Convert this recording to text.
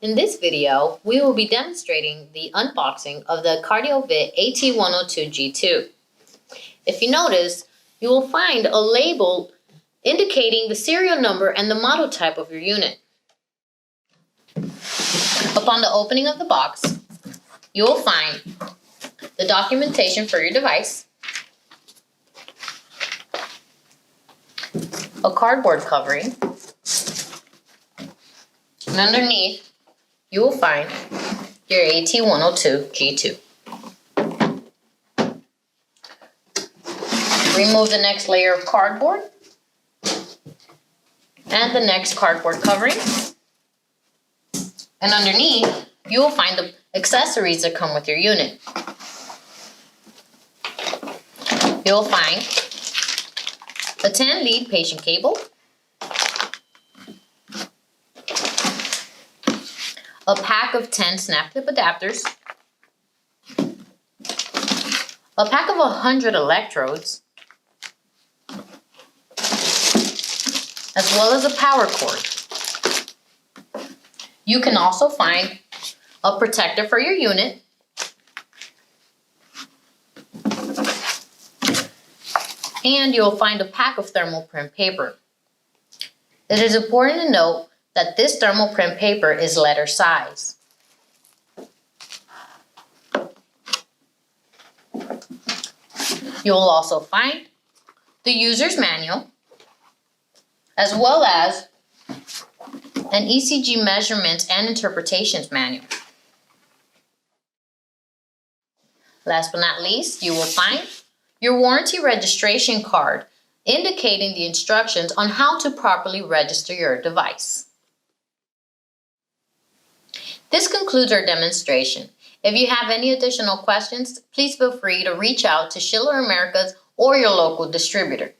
In this video, we will be demonstrating the unboxing of the CardioVit AT-102 G2. If you notice, you will find a label indicating the serial number and the model type of your unit. Upon the opening of the box, you will find the documentation for your device, a cardboard covering, and underneath you will find your AT-102 G2. Remove the next layer of cardboard and the next cardboard covering. And underneath, you will find the accessories that come with your unit. You'll find a 10-lead patient cable, a pack of 10 snap clip adapters, a pack of 100 electrodes, as well as a power cord. You can also find a protector for your unit, and you'll find a pack of thermal print paper. It is important to note that this thermal print paper is letter size. You'll also find the user's manual, as well as an ECG measurements and interpretations manual. Last but not least, you will find your warranty registration card indicating the instructions on how to properly register your device. This concludes our demonstration. If you have any additional questions, please feel free to reach out to Schiller Americas or your local distributor.